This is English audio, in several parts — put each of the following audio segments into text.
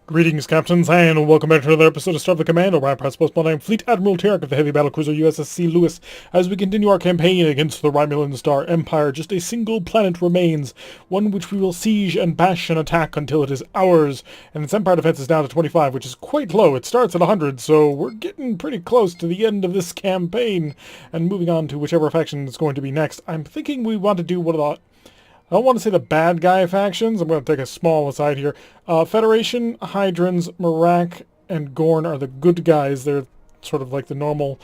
Greetings, Captains, and welcome back to another episode of Starfleet Command, Orion Pirates. I am Fleet Admiral Tarek of the heavy battlecruiser USS Lewis. As we continue our campaign against the Romulan Star Empire, just a single planet remains, one which we will siege and bash and attack until it is ours. And its Empire defense is down to 25, which is quite low. It starts at 100, so we're getting pretty close to the end of this campaign. And moving on to whichever faction is going to be next, I'm thinking we want to do one of the... I don't want to say the bad guy factions. I'm going to take a small aside here. Federation, Hydrons, Marak, and Gorn are the good guys. They're sort of like the normal...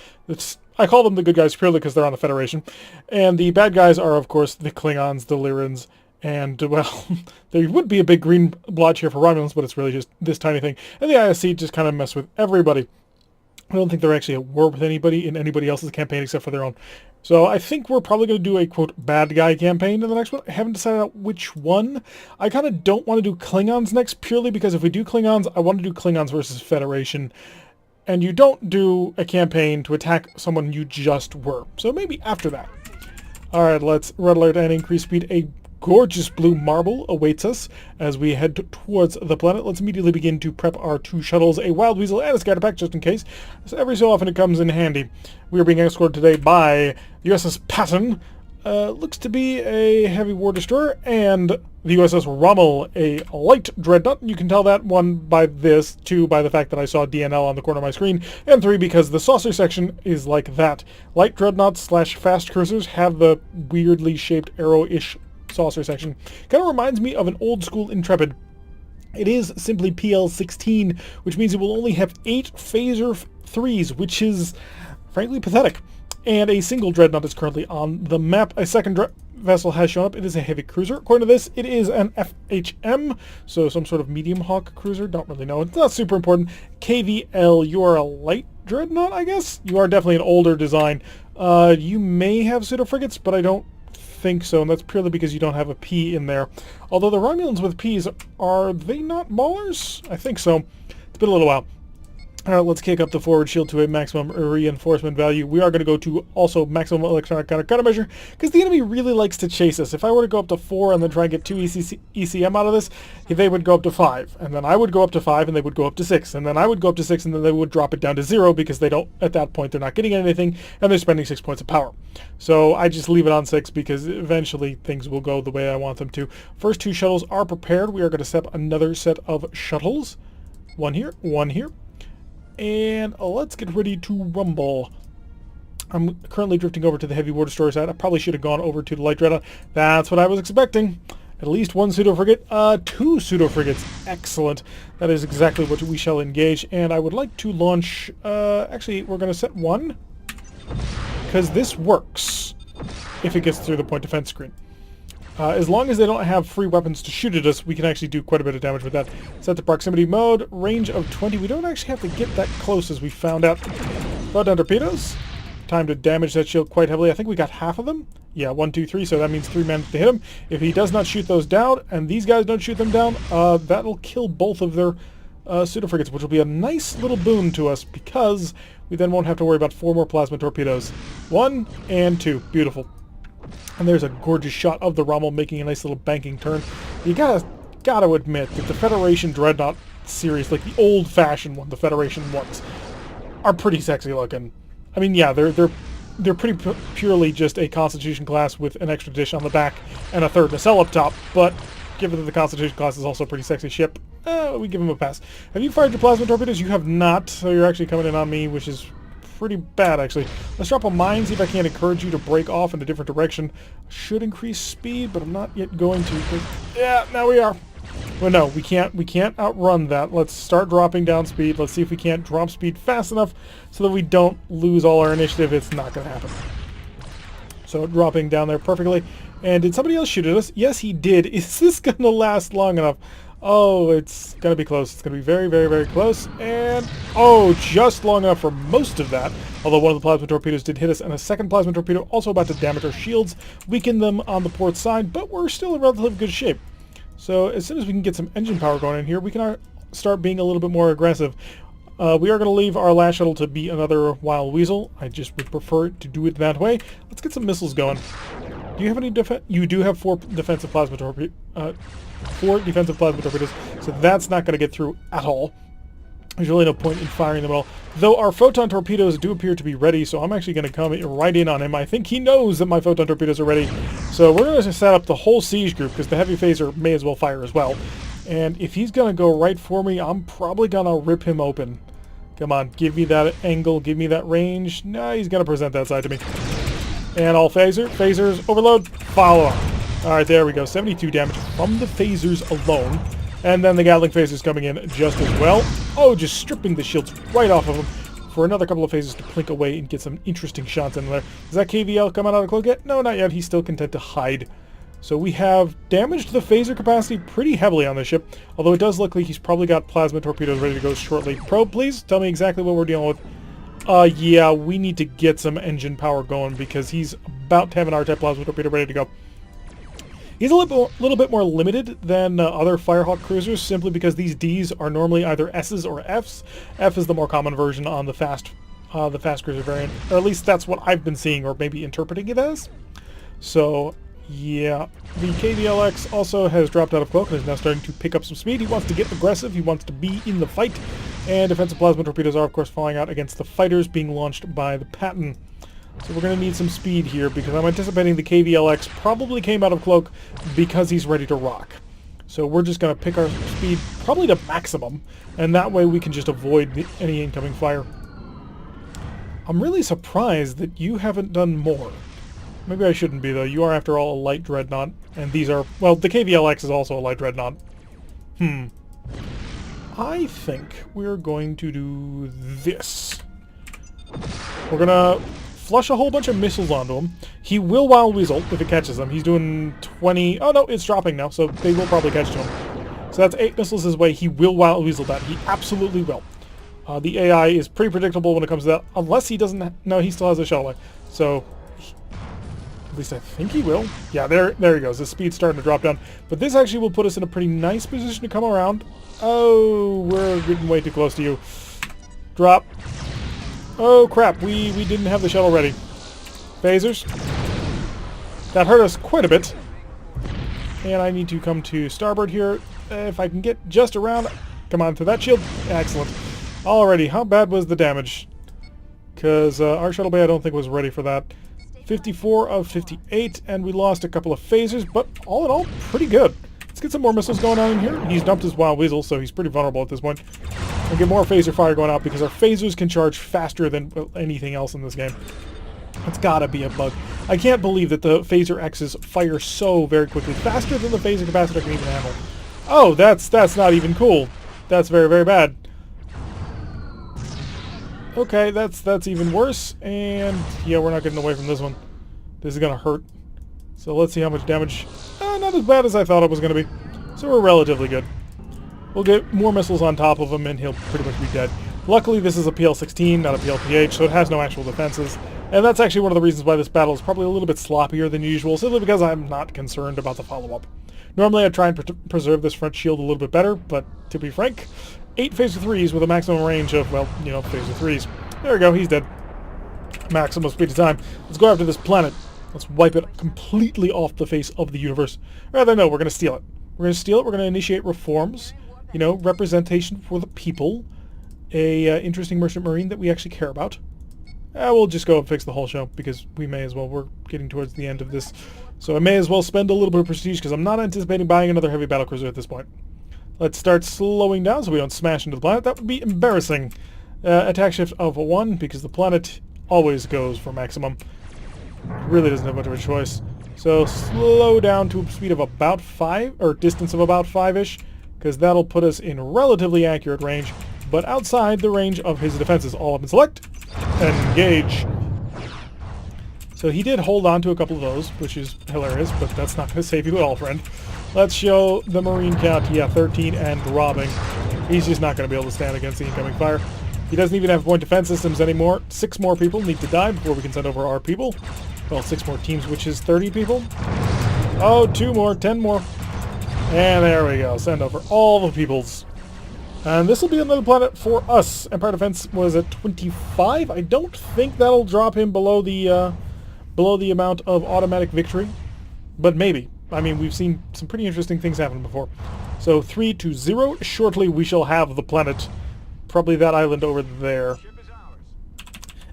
I call them the good guys purely because they're on the Federation. And the bad guys are, of course, the Klingons, the Lyrans, and, well, there would be a big green blotch here for Romulans, but it's really just this tiny thing. And the ISC just kind of mess with everybody. I don't think they're actually at war with anybody in anybody else's campaign except for their own. So I think we're probably going to do a, quote, bad guy campaign in the next one. I haven't decided out which one. I kind of don't want to do Klingons next, purely because if we do Klingons, I want to do Klingons versus Federation. And you don't do a campaign to attack someone you just were. So maybe after that. Alright, let's red alert and increase speed. A gorgeous blue marble awaits us as we head towards the planet. Let's immediately begin to prep our two shuttles, a Wild Weasel and a Scatterpack, just in case. So every so often it comes in handy. We are being escorted today by the USS Patton. Looks to be a heavy war destroyer, and the USS Rommel, a light dreadnought. You can tell that, one, by this, two, by the fact that I saw DNL on the corner of my screen, and three, because the saucer section is like that. Light dreadnoughts slash fast cruisers have the weirdly shaped arrow-ish saucer section. Kind of reminds me of an old school Intrepid. It is simply PL-16, which means it will only have 8 phaser 3s, which is frankly pathetic. And a single dreadnought is currently on the map. A second vessel has shown up. It is a heavy cruiser. According to this, it is an FHM, so some sort of medium hawk cruiser. Don't really know. It's not super important. KVL, you are a light dreadnought, I guess? You are definitely an older design. You may have pseudo-frigates, but I don't think so, and that's purely because you don't have a P in there. Although the Romulans with Ps, are they not maulers? I think so. It's been a little while. Alright, let's kick up the forward shield to a maximum reinforcement value. We are going to go to also maximum electronic countermeasure, because the enemy really likes to chase us. If I were to go up to 4 and then try and get 2 ECM out of this, they would go up to 5. And then I would go up to 5 and they would go up to 6. And then I would go up to 6 and then they would drop it down to 0 because they don't, at that point, they're not getting anything and they're spending 6 points of power. So I just leave it on 6 because eventually things will go the way I want them to. First 2 shuttles are prepared. We are going to set up another set of shuttles. One here, one here. And let's get ready to rumble. I'm currently drifting over to the heavy war destroyer side. I probably should have gone over to the light dreadnought. That's what I was expecting. At least 1 pseudo-frigate. 2 pseudo-frigates. Excellent. That is exactly what we shall engage. And I would like to launch... actually, we're going to set 1. Because this works. If it gets through the point defense screen. As long as they don't have free weapons to shoot at us, we can actually do quite a bit of damage with that. Set to proximity mode, range of 20. We don't actually have to get that close, as we found out. Throw down torpedoes. Time to damage that shield quite heavily. I think we got half of them. Yeah, 1, 2, 3, so that means 3 men to hit him. If he does not shoot those down, and these guys don't shoot them down, that'll kill both of their pseudo-frigates, which will be a nice little boon to us, because we then won't have to worry about 4 more plasma torpedoes. 1 and 2. Beautiful. And there's a gorgeous shot of the Rommel making a nice little banking turn. You gotta admit that the Federation Dreadnought series, like the old-fashioned one, the Federation ones, are pretty sexy looking. I mean, yeah, they're pretty purely just a Constitution class with an extra dish on the back and a third nacelle up top. But given that the Constitution class is also a pretty sexy ship, we give them a pass. Have you fired your plasma torpedoes? You have not, so you're actually coming in on me, which is pretty bad, actually. Let's drop a mine, see if I can't encourage you to break off in a different direction. Should increase speed, but I'm not yet going to. Yeah, now we are. Well, no, we can't outrun that. Let's start dropping down speed. Let's see if we can't drop speed fast enough so that we don't lose all our initiative. It's not going to happen. So dropping down there perfectly. And did somebody else shoot at us? Yes, he did. Is this going to last long enough? Oh, it's going to be close. It's going to be very, very, very close. And, oh, just long enough for most of that. Although one of the plasma torpedoes did hit us, and a second plasma torpedo also about to damage our shields, weaken them on the port side, but we're still in relatively good shape. So as soon as we can get some engine power going in here, we can start being a little bit more aggressive. We are going to leave our last shuttle to be another Wild Weasel. I just would prefer to do it that way. Let's get some missiles going. Do you have any defense? You do have 4 defensive plasma torpedoes. 4 defensive plasma torpedoes, so that's not going to get through at all. There's really no point in firing them at all. Though our photon torpedoes do appear to be ready, so I'm actually going to come right in on him. I think he knows that my photon torpedoes are ready. So we're going to set up the whole siege group, because the heavy phaser may as well fire as well. And if he's going to go right for me, I'm probably going to rip him open. Come on, give me that angle, give me that range. No, he's going to present that side to me. And all phasers, overload, follow up. Alright, there we go. 72 damage from the phasers alone. And then the Gatling phasers coming in just as well. Oh, just stripping the shields right off of them for another couple of phasers to plink away and get some interesting shots in there. Is that KVL coming out of cloak yet? No, not yet. He's still content to hide. So we have damaged the phaser capacity pretty heavily on this ship, although it does look like he's probably got plasma torpedoes ready to go shortly. Probe, please. Tell me exactly what we're dealing with. Yeah, we need to get some engine power going because he's about to have an R-type plasma torpedo ready to go. He's a little bit more limited than other Firehawk cruisers, simply because these Ds are normally either S's or F's. F is the more common version on the fast cruiser variant, or at least that's what I've been seeing, or maybe interpreting it as. So, yeah, the KVLX also has dropped out of cloak and is now starting to pick up some speed. He wants to get aggressive, he wants to be in the fight, and defensive plasma torpedoes are, of course, falling out against the fighters being launched by the Patton. So we're going to need some speed here, because I'm anticipating the KVLX probably came out of cloak because he's ready to rock. So we're just going to pick our speed probably to maximum, and that way we can just avoid any incoming fire. I'm really surprised that you haven't done more. Maybe I shouldn't be, though. You are, after all, a light dreadnought, and these are... Well, the KVLX is also a light dreadnought. I think we're going to do this. We're going to flush a whole bunch of missiles onto him. He will Wild Weasel if it catches them. He's doing 20... Oh, no, it's dropping now, so they will probably catch him. So that's 8 missiles his way. He will Wild Weasel that. He absolutely will. The AI is pretty predictable when it comes to that, unless he doesn't... No, he still has a shuttle. So... At least I think he will. Yeah, there he goes. His speed's starting to drop down. But this actually will put us in a pretty nice position to come around. Oh, we're getting way too close to you. Drop. Oh, crap. We didn't have the shuttle ready. Phasers. That hurt us quite a bit. And I need to come to starboard here. If I can get just around. Come on, to that shield. Excellent. Alrighty, how bad was the damage? Because our shuttle bay I don't think was ready for that. 54 of 58, and we lost a couple of phasers, but all in all, pretty good. Let's get some more missiles going on in here. He's dumped his Wild Weasel, so he's pretty vulnerable at this point. We'll get more phaser fire going out, because our phasers can charge faster than anything else in this game. That's gotta be a bug. I can't believe that the phaser X's fire so very quickly, faster than the phaser capacitor can even handle. Oh, that's not even cool. That's very, very bad. Okay, that's even worse, and yeah, we're not getting away from this one. This is gonna hurt. So let's see how much damage. Not as bad as I thought it was gonna be. So we're relatively good. We'll get more missiles on top of him, and he'll pretty much be dead. Luckily, this is a PL-16, not a PL-PH, so it has no actual defenses. And that's actually one of the reasons why this battle is probably a little bit sloppier than usual, simply because I'm not concerned about the follow-up. Normally, I'd try and preserve this front shield a little bit better, but to be frank, 8 phaser 3s with a maximum range of, well, you know, phaser 3s. There we go, he's dead. Maximum speed of time. Let's go after this planet. Let's wipe it completely off the face of the universe. Rather, no, we're going to steal it. We're going to steal it, we're going to initiate reforms. You know, representation for the people. Interesting merchant marine that we actually care about. We'll just go and fix the whole show, because we may as well. We're getting towards the end of this. So I may as well spend a little bit of prestige, because I'm not anticipating buying another heavy battlecruiser at this point. Let's start slowing down so we don't smash into the planet. That would be embarrassing. Attack shift of 1, because the planet always goes for maximum. Really doesn't have much of a choice. So slow down to a speed of about 5, or distance of about 5-ish, because that'll put us in relatively accurate range, but outside the range of his defenses. All up and select. Engage. So he did hold on to a couple of those, which is hilarious, but that's not going to save you at all, friend. Let's show the Marine count. Yeah, 13 and dropping. He's just not going to be able to stand against the incoming fire. He doesn't even have point defense systems anymore. 6 more people need to die before we can send over our people. Well, 6 more teams, which is 30 people. Oh, 2 more, 10 more. And there we go. Send over all the peoples. And this will be another planet for us. Empire Defense was at 25. I don't think that'll drop him below the amount of automatic victory. But maybe. I mean, we've seen some pretty interesting things happen before. So 3-0. Shortly we shall have the planet. Probably that island over there.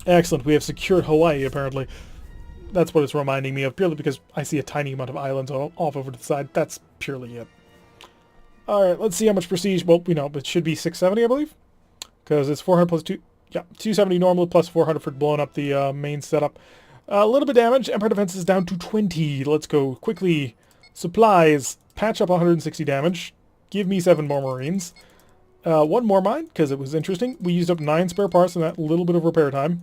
Excellent. We have secured Hawaii, apparently. That's what it's reminding me of, purely because I see a tiny amount of islands off over to the side. That's purely it. Alright, let's see how much prestige. Well, we know, it should be 670, I believe. Because it's 400 plus 2... Yeah, 270 normally plus 400 for blowing up the main setup. A little bit damage. Empire defense is down to 20. Let's go quickly. Supplies. Patch up 160 damage. Give me 7 more Marines. 1 more mine, because it was interesting. We used up 9 spare parts in that little bit of repair time.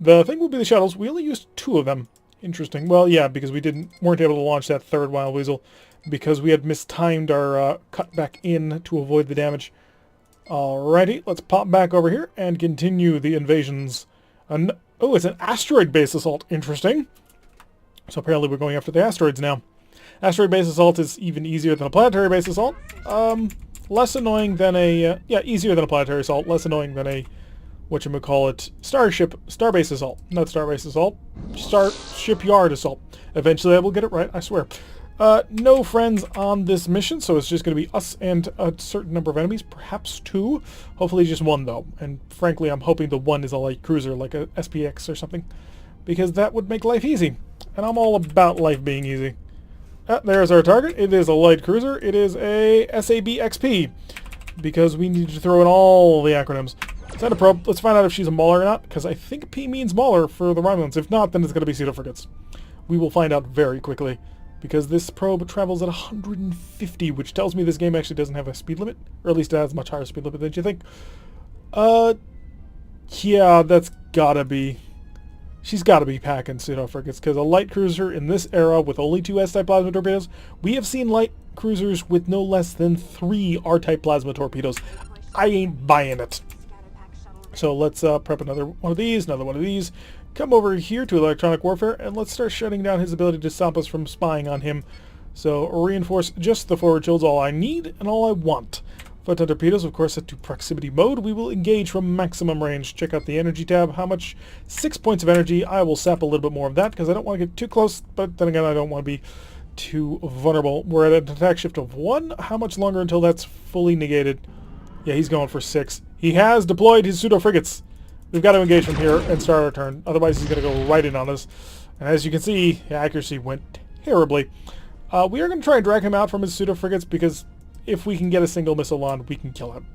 The thing will be the shuttles. We only used 2 of them. Interesting. Well, yeah, because we weren't able to launch that third Wild Weasel because we had mistimed our cut back in to avoid the damage. Alrighty, let's pop back over here and continue the invasions. Oh, it's an asteroid base assault. Interesting. So apparently we're going after the asteroids now. Asteroid base assault is even easier than a planetary base assault. Less annoying than a... yeah, easier than a planetary assault. Less annoying than a... whatchamacallit... Starbase assault. Not Starbase assault. Shipyard assault. Eventually I will get it right, I swear. No friends on this mission, so it's just going to be us and a certain number of enemies. Perhaps 2. Hopefully just 1, though. And frankly, I'm hoping the 1 is a light cruiser, like a SPX or something. Because that would make life easy. And I'm all about life being easy. There's our target. It is a light cruiser. It is a SABXP. Because we need to throw in all the acronyms. Send a probe. Let's find out if she's a Mauler or not. Because I think P means Mauler for the Romulans. If not, then it's going to be pseudo-frigates. We will find out very quickly. Because this probe travels at 150, which tells me this game actually doesn't have a speed limit. Or at least it has a much higher speed limit than you think. Yeah, that's gotta be... She's gotta be packing pseudo-frigates, because a light cruiser in this era with only 2 S-type plasma torpedoes, we have seen light cruisers with no less than 3 R-type plasma torpedoes. I ain't buying it. So let's prep another one of these, another one of these. Come over here to electronic warfare, and let's start shutting down his ability to stop us from spying on him. So reinforce just the forward shields, all I need and all I want. Photon torpedoes, of course, set to proximity mode. We will engage from maximum range. Check out the energy tab. How much? 6 points of energy. I will sap a little bit more of that because I don't want to get too close, but then again, I don't want to be too vulnerable. We're at an attack shift of 1. How much longer until that's fully negated? Yeah, he's going for 6. He has deployed his pseudo-frigates. We've got to engage from here and start our turn. Otherwise, he's going to go right in on us. And as you can see, the accuracy went terribly. We are going to try and drag him out from his pseudo-frigates because if we can get a single missile on, we can kill him.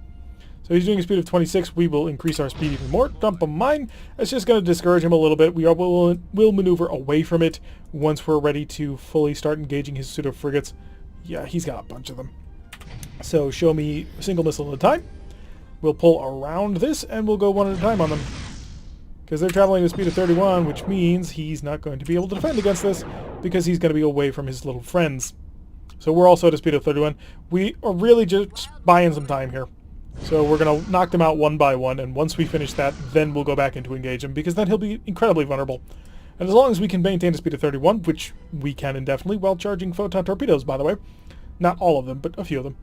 So he's doing a speed of 26. We will increase our speed even more. Dump a mine. That's just going to discourage him a little bit. We will maneuver away from it once we're ready to fully start engaging his pseudo-frigates. Yeah, he's got a bunch of them. So show me a single missile at a time. We'll pull around this, and we'll go one at a time on them. Because they're traveling at a speed of 31, which means he's not going to be able to defend against this, because he's going to be away from his little friends. So we're also at a speed of 31. We are really just buying some time here. So we're going to knock them out one by one, and once we finish that, then we'll go back in to engage him, because then he'll be incredibly vulnerable. And as long as we can maintain a speed of 31, which we can indefinitely, while charging photon torpedoes, by the way, not all of them, but a few of them,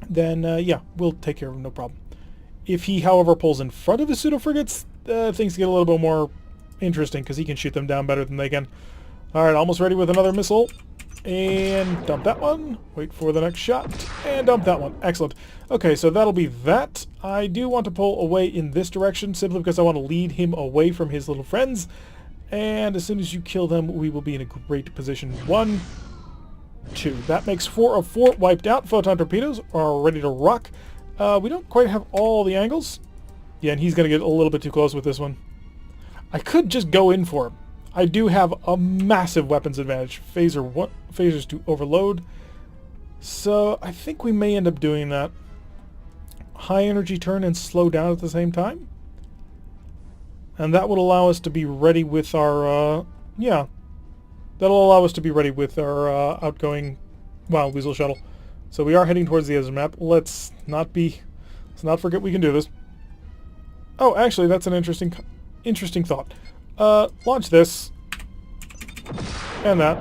then, yeah, we'll take care of him, no problem. If he, however, pulls in front of his pseudo-frigates, things get a little bit more interesting, because he can shoot them down better than they can. Alright, almost ready with another missile. And dump that one. Wait for the next shot. And dump that one. Excellent. Okay, so that'll be that. I do want to pull away in this direction, simply because I want to lead him away from his little friends. And as soon as you kill them, we will be in a great position. 1, 2. That makes 4 of 4 wiped out. Photon torpedoes are ready to rock. We don't quite have all the angles. Yeah, and he's going to get a little bit too close with this one. I could just go in for him. I do have a massive weapons advantage. Phasers to overload. So I think we may end up doing that. High energy turn and slow down at the same time. And that would allow us to be ready with our, yeah. That'll allow us to be ready with our outgoing Wild Weasel shuttle. So we are heading towards the edge of the map. Let's not forget we can do this. Oh, actually, that's an interesting thought. Launch this. And that.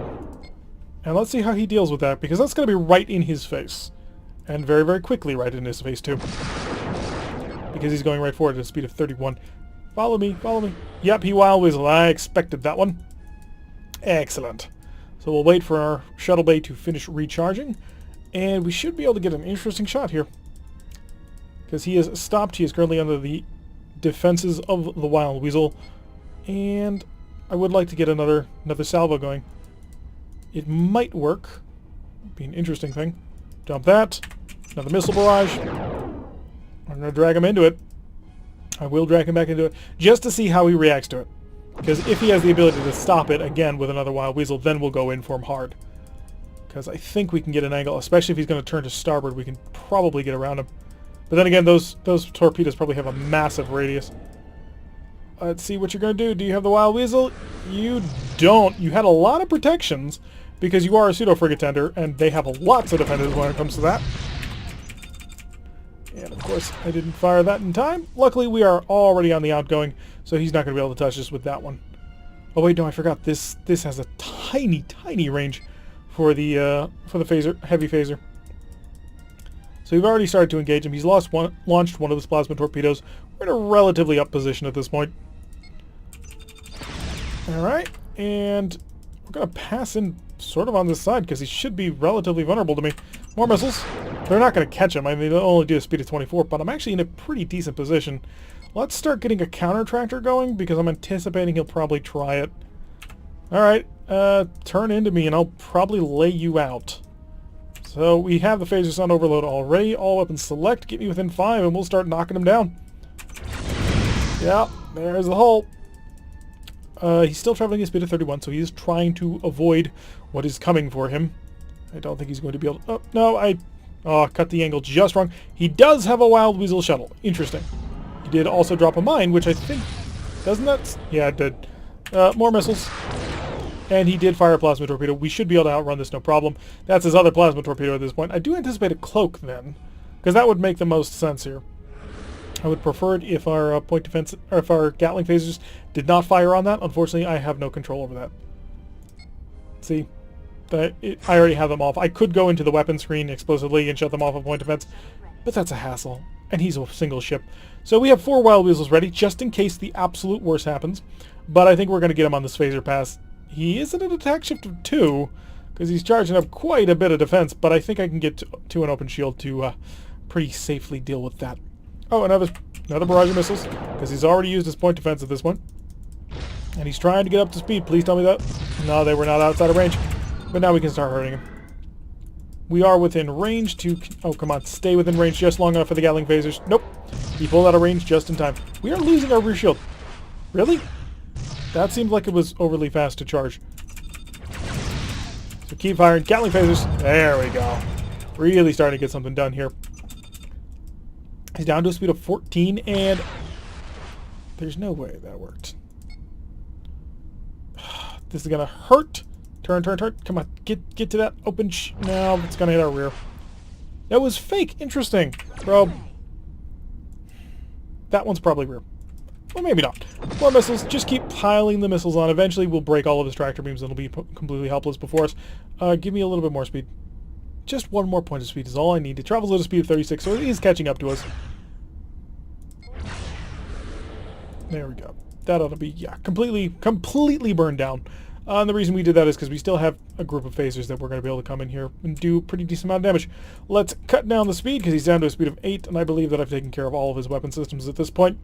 And let's see how he deals with that, because that's going to be right in his face. And very, very quickly right in his face, too. Because he's going right forward at a speed of 31. Follow me, follow me. Yep, he Wild Weasel. I expected that one. Excellent. So we'll wait for our shuttle bay to finish recharging, and we should be able to get an interesting shot here. Because he is stopped. He is currently under the defenses of the Wild Weasel, and I would like to get another salvo going. It might work. Be an interesting thing. Dump that. Another missile barrage. I'm going to drag him into it. I will drag him back into it just to see how he reacts to it. Because if he has the ability to stop it again with another Wild Weasel, then we'll go in for him hard. Because I think we can get an angle, especially if he's going to turn to starboard, we can probably get around him. But then again, those torpedoes probably have a massive radius. Let's see what you're going to do. Do you have the Wild Weasel? You don't. You had a lot of protections because you are a pseudo-frigate tender, and they have lots of defenders when it comes to that. And of course, I didn't fire that in time. Luckily, we are already on the outgoing, so he's not going to be able to touch us with that one. Oh wait, no, I forgot. This has a tiny range for the phaser, heavy phaser. So we've already started to engage him. He's launched one of his plasma torpedoes. We're in a relatively up position at this point. Alright, and we're going to pass in sort of on this side because he should be relatively vulnerable to me. More missiles. They're not going to catch him. I mean, they'll only do a speed of 24, but I'm actually in a pretty decent position. Let's start getting a counter tractor going because I'm anticipating he'll probably try it. Alright, turn into me and I'll probably lay you out. So we have the phasers on overload already. All weapons select. Get me within 5 and we'll start knocking him down. Yeah, there's the hole. He's still traveling at a speed of 31, so he's trying to avoid what is coming for him. I don't think he's going to be able to... Oh, no, I cut the angle just wrong. He does have a Wild Weasel shuttle. Interesting. He did also drop a mine, which I think... Doesn't that... Yeah, it did. More missiles. And he did fire a plasma torpedo. We should be able to outrun this, no problem. That's his other plasma torpedo at this point. I do anticipate a cloak then, because that would make the most sense here. I would prefer it if our point defense, or if our Gatling phasers did not fire on that. Unfortunately, I have no control over that. See, I already have them off. I could go into the weapon screen explosively and shut them off of point defense, but that's a hassle. And he's a single ship. So we have 4 Wild Weasels ready, just in case the absolute worst happens. But I think we're going to get him on this phaser pass. He is at an attack shift of 2, because he's charging up quite a bit of defense, but I think I can get to an open shield to pretty safely deal with that. Oh, another barrage of missiles, because he's already used his point defense at this point. And he's trying to get up to speed. Please tell me that. No, they were not outside of range. But now we can start hurting him. We are within range to... Oh, come on. Stay within range just long enough for the Gatling phasers. Nope. He pulled out of range just in time. We are losing our rear shield. Really? That seemed like it was overly fast to charge. So keep firing. Gatling phasers. There we go. Really starting to get something done here. He's down to a speed of 14, and there's no way that worked. This is going to hurt. Turn. Come on. Get to that open No, it's going to hit our rear. That was fake. Interesting. Bro. That one's probably rear. Well, maybe not. More missiles. Just keep piling the missiles on. Eventually, we'll break all of his tractor beams and it'll be completely helpless before us. Give me a little bit more speed. Just one more point of speed is all I need. It travels at a speed of 36, so it is catching up to us. There we go. That ought to be, yeah, completely burned down. And the reason we did that is because we still have a group of phasers that we're going to be able to come in here and do a pretty decent amount of damage. Let's cut down the speed because he's down to a speed of 8, and I believe that I've taken care of all of his weapon systems at this point.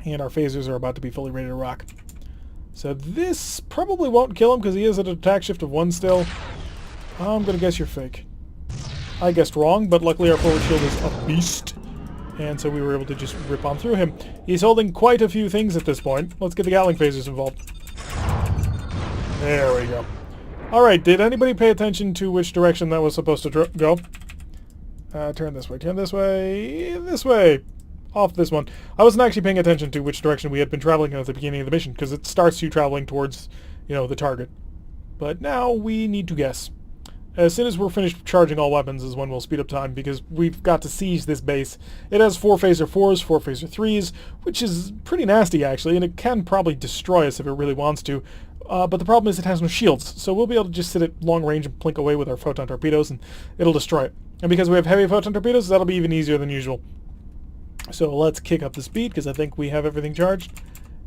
And our phasers are about to be fully ready to rock. So this probably won't kill him because he is at an attack shift of 1 still. I'm going to guess you're fake. I guessed wrong, but luckily our forward shield is a beast. And so we were able to just rip on through him. He's holding quite a few things at this point. Let's get the Gatling phasers involved. There we go. Alright, did anybody pay attention to which direction that was supposed to go? Turn this way, this way. Off this one. I wasn't actually paying attention to which direction we had been traveling at the beginning of the mission, because it starts you traveling towards, the target. But now we need to guess. As soon as we're finished charging all weapons is when we'll speed up time, because we've got to siege this base. It has 4 phaser 4s, 4 phaser 3s, which is pretty nasty actually, and it can probably destroy us if it really wants to. But the problem is it has no shields, so we'll be able to just sit at long range and plink away with our photon torpedoes, and it'll destroy it. And because we have heavy photon torpedoes, that'll be even easier than usual. So let's kick up the speed, because I think we have everything charged.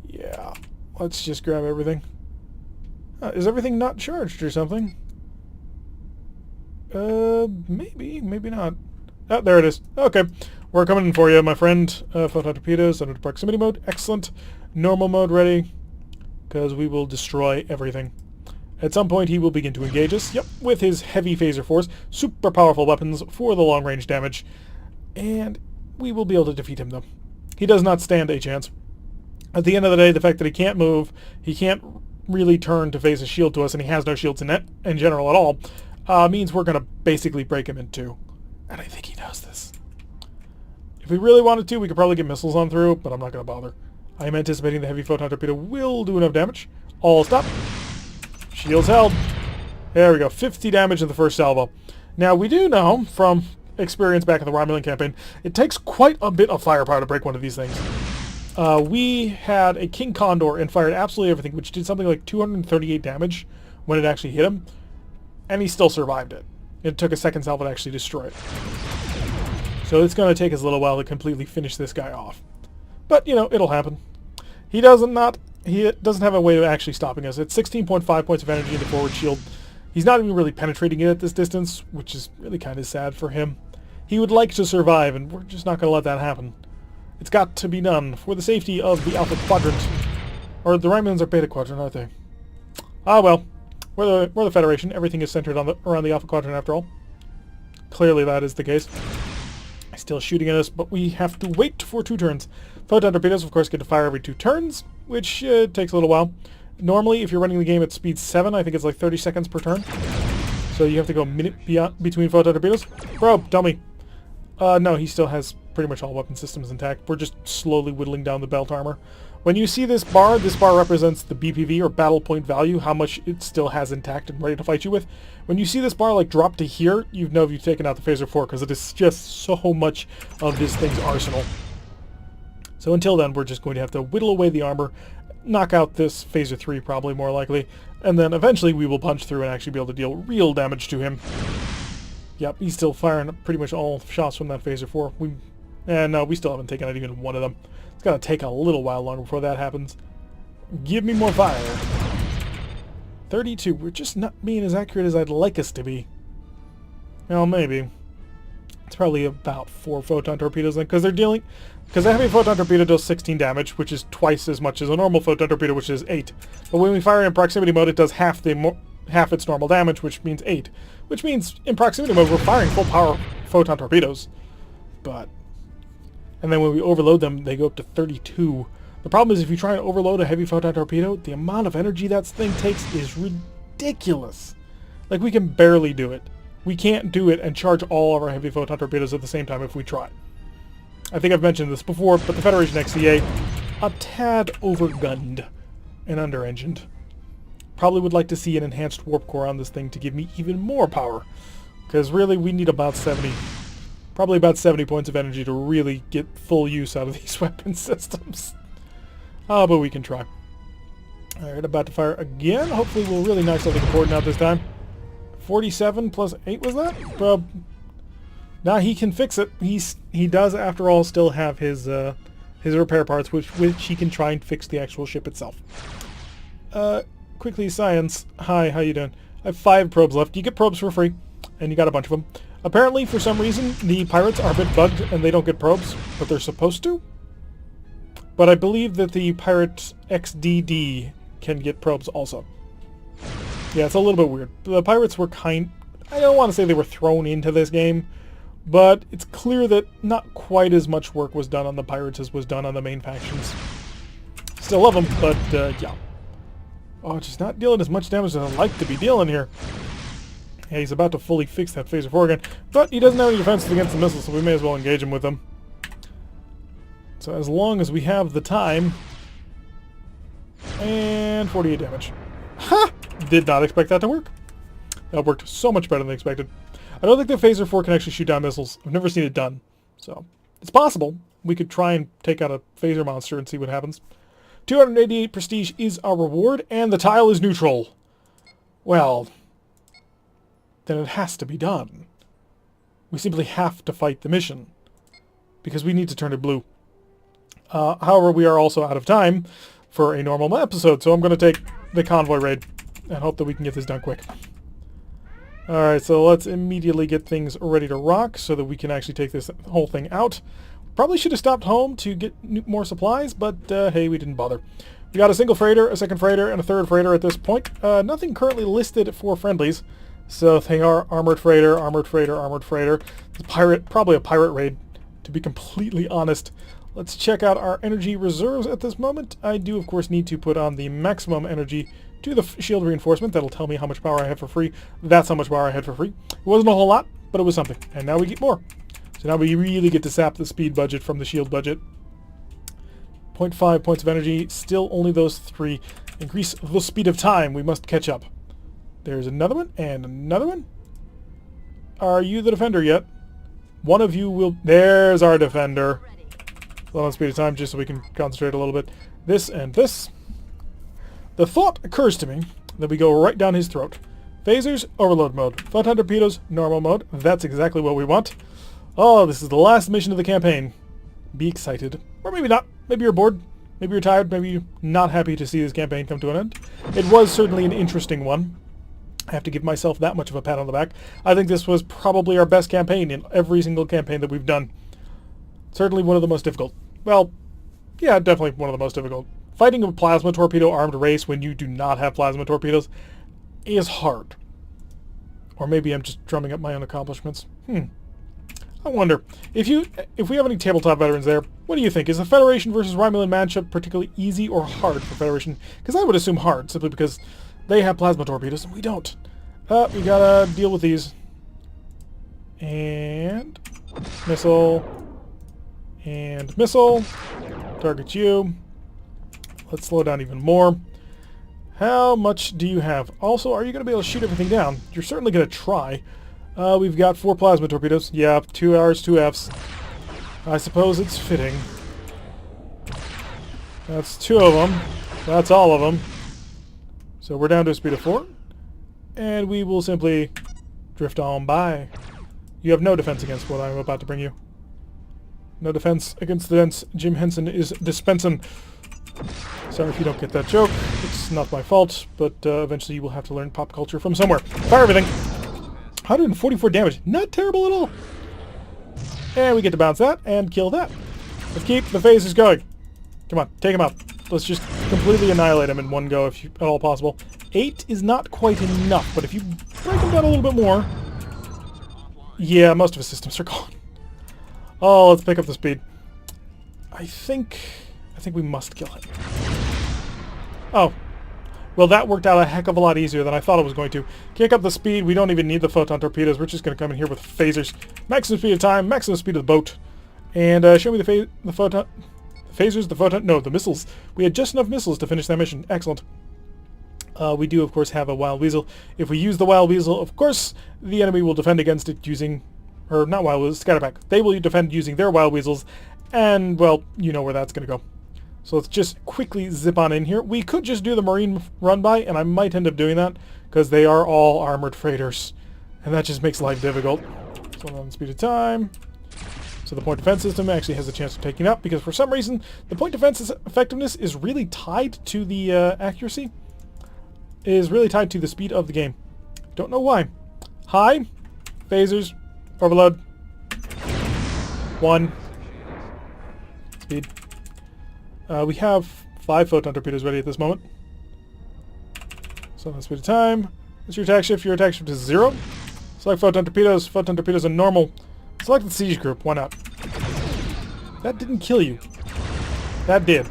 Yeah, let's just grab everything. Is everything not charged or something? Maybe, maybe not. Oh, there it is. Okay. We're coming in for you, my friend. Photon torpedoes under proximity mode. Excellent. Normal mode ready. Because we will destroy everything. At some point, he will begin to engage us. Yep, with his heavy phaser force. Super powerful weapons for the long-range damage. And we will be able to defeat him, though. He does not stand a chance. At the end of the day, the fact that he can't move, he can't really turn to face a shield to us, and he has no shields in general at all, means we're going to basically break him in two. And I think he knows this. If we really wanted to, we could probably get missiles on through, but I'm not going to bother. I am anticipating the heavy photon torpedo will do enough damage. All stop. Shields held. There we go. 50 damage in the first salvo. Now, we do know from experience back in the Romulan campaign, it takes quite a bit of firepower to break one of these things. We had a King Condor and fired absolutely everything, which did something like 238 damage when it actually hit him, and he still survived it. It took a second salvo to actually destroy it. So it's going to take us a little while to completely finish this guy off. But, you know, it'll happen. He doesn't have a way of actually stopping us. It's 16.5 points of energy in the forward shield. He's not even really penetrating it at this distance, which is really kind of sad for him. He would like to survive, and we're just not going to let that happen. It's got to be done for the safety of the Alpha Quadrant. Or the Romulans are Beta Quadrant, aren't they? Ah, well. We're the Federation. Everything is centered on around the Alpha Quadrant after all. Clearly that is the case. Still shooting at us, but we have to wait for 2 turns. Photon torpedoes, of course, get to fire every 2 turns, which takes a little while. Normally, if you're running the game at speed 7, I think it's like 30 seconds per turn. So you have to go a minute between photon torpedoes. Bro, dummy. No, he still has pretty much all weapon systems intact. We're just slowly whittling down the belt armor. When you see this bar represents the BPV, or battle point value, how much it still has intact and ready to fight you with. When you see this bar like drop to here, you know you've taken out the Phaser 4, because it is just so much of this thing's arsenal. So until then, we're just going to have to whittle away the armor, knock out this Phaser 3 probably more likely, and then eventually we will punch through and actually be able to deal real damage to him. Yep, he's still firing pretty much all shots from that Phaser 4. No, we still haven't taken out even one of them. It's going to take a little while longer before that happens. Give me more fire. 32. We're just not being as accurate as I'd like us to be. Well, maybe. It's probably about 4 photon torpedoes then, because the heavy photon torpedo does 16 damage, which is twice as much as a normal photon torpedo, which is 8. But when we fire in proximity mode, it does half its normal damage, which means 8. Which means in proximity mode, we're firing full power photon torpedoes. And then when we overload them, they go up to 32. The problem is if you try and overload a heavy photon torpedo, the amount of energy that thing takes is ridiculous. Like, we can barely do it. We can't do it and charge all of our heavy photon torpedoes at the same time if we try. I think I've mentioned this before, but the Federation XCA, a tad overgunned and under-engined. Probably would like to see an enhanced warp core on this thing to give me even more power. Because really, we need about 70... Probably about 70 points of energy to really get full use out of these weapon systems. Oh, but we can try. Alright, about to fire again. Hopefully we'll really knock something important out this time. 47 plus 8 was that? Now he can fix it. He does, after all, still have his repair parts, which he can try and fix the actual ship itself. Quickly, science. Hi, how you doing? I have 5 probes left. You get probes for free, and you got a bunch of them. Apparently, for some reason, the pirates are a bit bugged and they don't get probes, but they're supposed to. But I believe that the pirate XDD can get probes also. Yeah, it's a little bit weird. The pirates were I don't want to say they were thrown into this game, but it's clear that not quite as much work was done on the pirates as was done on the main factions. Still love them, but yeah. Oh, just not dealing as much damage as I'd like to be dealing here. Yeah, he's about to fully fix that Phaser 4 again, but he doesn't have any defenses against the missiles, so we may as well engage him with them. So as long as we have the time... And 48 damage. Ha! Did not expect that to work. That worked so much better than expected. I don't think the Phaser 4 can actually shoot down missiles. I've never seen it done. So, it's possible. We could try and take out a Phaser monster and see what happens. 288 prestige is our reward, and the tile is neutral. Well... then it has to be done. We simply have to fight the mission, because we need to turn it blue. However, we are also out of time for a normal episode, so I'm going to take the convoy raid. and hope that we can get this done quick. Alright, so let's immediately get things ready to rock so that we can actually take this whole thing out. Probably should have stopped home to get more supplies, but hey, we didn't bother. We got a single freighter, a second freighter, and a third freighter at this point. Nothing currently listed for friendlies, so they are armored freighter, armored freighter, armored freighter. Probably a pirate raid, to be completely honest. Let's check out our energy reserves at this moment. I do, of course, need to put on the maximum energy to the shield reinforcement. That'll tell me how much power I have for free. That's how much power I had for free. It wasn't a whole lot, but it was something. And now we get more. So now we really get to sap the speed budget from the shield budget. 0.5 points of energy. Still only those 3. Increase the speed of time. We must catch up. There's another one and another one. Are you the defender yet? One of you will... There's our defender. Slow down speed of time just so we can concentrate a little bit. This and this. The thought occurs to me that we go right down his throat. Phasers, overload mode. Photon torpedoes, normal mode. That's exactly what we want. Oh, this is the last mission of the campaign. Be excited. Or maybe not. Maybe you're bored. Maybe you're tired. Maybe you're not happy to see this campaign come to an end. It was certainly an interesting one. I have to give myself that much of a pat on the back. I think this was probably our best campaign in every single campaign that we've done. Certainly one of the most difficult. Well, yeah, definitely one of the most difficult. Fighting a plasma torpedo armed race when you do not have plasma torpedoes is hard. Or maybe I'm just drumming up my own accomplishments. I wonder. If we have any tabletop veterans there, what do you think? Is the Federation versus Romulan matchup particularly easy or hard for Federation? Because I would assume hard, simply because they have plasma torpedoes and we don't. We gotta deal with these. And... missile. And missile. Target you. Let's slow down even more. How much do you have? Also, are you going to be able to shoot everything down? You're certainly going to try. We've got 4 plasma torpedoes. Yeah, 2 R's, 2 F's. I suppose it's fitting. That's 2 of them. That's all of them. So we're down to a speed of 4. And we will simply drift on by. You have no defense against what I'm about to bring you. No defense against the dense. Jim Henson is dispensing. Sorry if you don't get that joke. It's not my fault, but eventually you will have to learn pop culture from somewhere. Fire everything! 144 damage. Not terrible at all. And we get to bounce that and kill that. Let's keep the phasers going. Come on, take him out. Let's just completely annihilate him in one go if at all possible. 8 is not quite enough, but if you break him down a little bit more... Yeah, most of his systems are gone. Oh, let's pick up the speed. I think we must kill him. Oh. Well, that worked out a heck of a lot easier than I thought it was going to. Kick up the speed. We don't even need the photon torpedoes. We're just going to come in here with phasers. Maximum speed of time, maximum speed of the boat. And show me the photon... The phasers, the photon... No, the missiles. We had just enough missiles to finish that mission. Excellent. We do, of course, have a Wild Weasel. If we use the Wild Weasel, of course, the enemy will defend against it using... Or, not Wild Weasels, Scatterback. They will defend using their Wild Weasels. And, well, you know where that's going to go. So let's just quickly zip on in here. We could just do the Marine run-by, and I might end up doing that, because they are all armored freighters. And that just makes life difficult. So on speed of time. So the point defense system actually has a chance of taking up, because for some reason, the point defense effectiveness is really tied to the accuracy. It is really tied to the speed of the game. Don't know why. High. Phasers. Overload. 1. Speed. We have 5 photon torpedoes ready at this moment. So that's speed of time. What's your attack shift? Your attack shift is 0. Select photon torpedoes. Photon torpedoes are normal. Select the siege group. Why not? That didn't kill you. That did.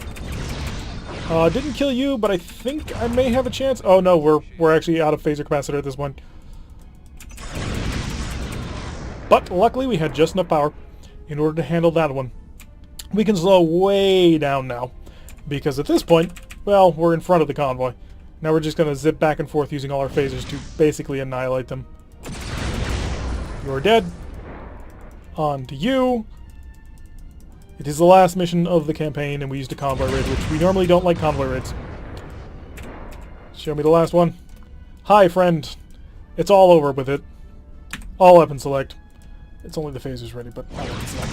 Didn't kill you, but I think I may have a chance. Oh no, we're actually out of phaser capacitor at this point. But luckily we had just enough power in order to handle that one. We can slow way down now, because at this point, well, we're in front of the convoy. Now we're just going to zip back and forth using all our phasers to basically annihilate them. You're dead. On to you. It is the last mission of the campaign, and we used a convoy raid, which we normally don't like convoy raids. Show me the last one. Hi, friend. It's all over with it. All weapon select. It's only the phasers ready, but all weapon select.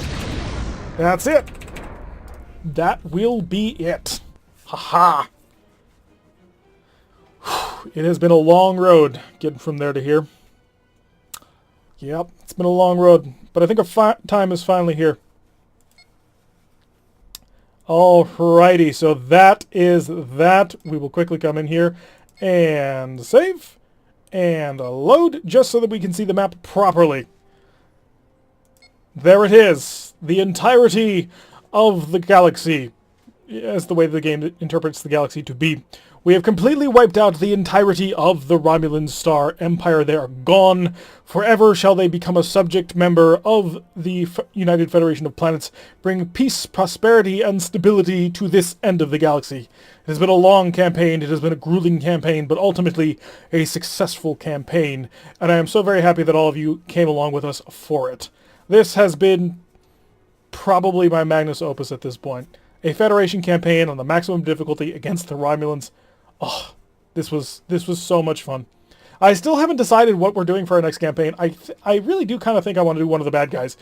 That's it. That will be it. Haha. It has been a long road getting from there to here. Yep, it's been a long road, but I think our time is finally here. Alrighty, so that is that. We will quickly come in here and save and load just so that we can see the map properly. There it is, the entirety of the galaxy, as the way the game interprets the galaxy to be. We have completely wiped out the entirety of the Romulan Star Empire. They are gone. Forever shall they become a subject member of the United Federation of Planets, bring peace, prosperity, and stability to this end of the galaxy. It has been a long campaign. It has been a grueling campaign, but ultimately a successful campaign. And I am so very happy that all of you came along with us for it. This has been probably my Magnum Opus at this point. A Federation campaign on the maximum difficulty against the Romulans. Oh, this was so much fun. I still haven't decided what we're doing for our next campaign. I really do kind of think I want to do one of the bad guys.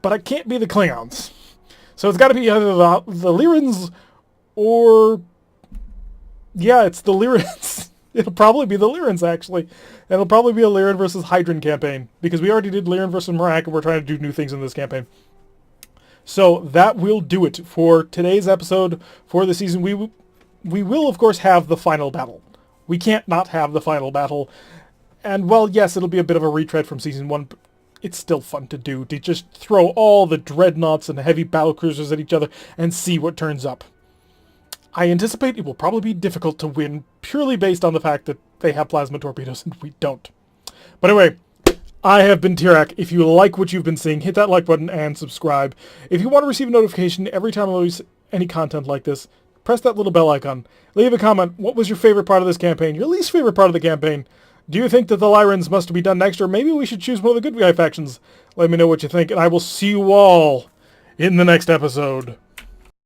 But it can't be the Klingons. So it's got to be either the Lyrans or... Yeah, it's the Lyrans. It'll probably be the Lyrans, actually. And it'll probably be a Lyran versus Hydran campaign. Because we already did Lyran versus Marak, and we're trying to do new things in this campaign. So that will do it for today's episode for the season. We will, of course, have the final battle. We can't not have the final battle. And, well, yes, it'll be a bit of a retread from Season 1, but it's still fun to do, to just throw all the dreadnoughts and heavy battlecruisers at each other and see what turns up. I anticipate it will probably be difficult to win, purely based on the fact that they have plasma torpedoes and we don't. But anyway, I have been Tirak. If you like what you've been seeing, hit that like button and subscribe. If you want to receive a notification every time I release any content like this, press that little bell icon. Leave a comment. What was your favorite part of this campaign? Your least favorite part of the campaign? Do you think that the Lyrans must be done next, or maybe we should choose one of the good guy factions? Let me know what you think, and I will see you all in the next episode.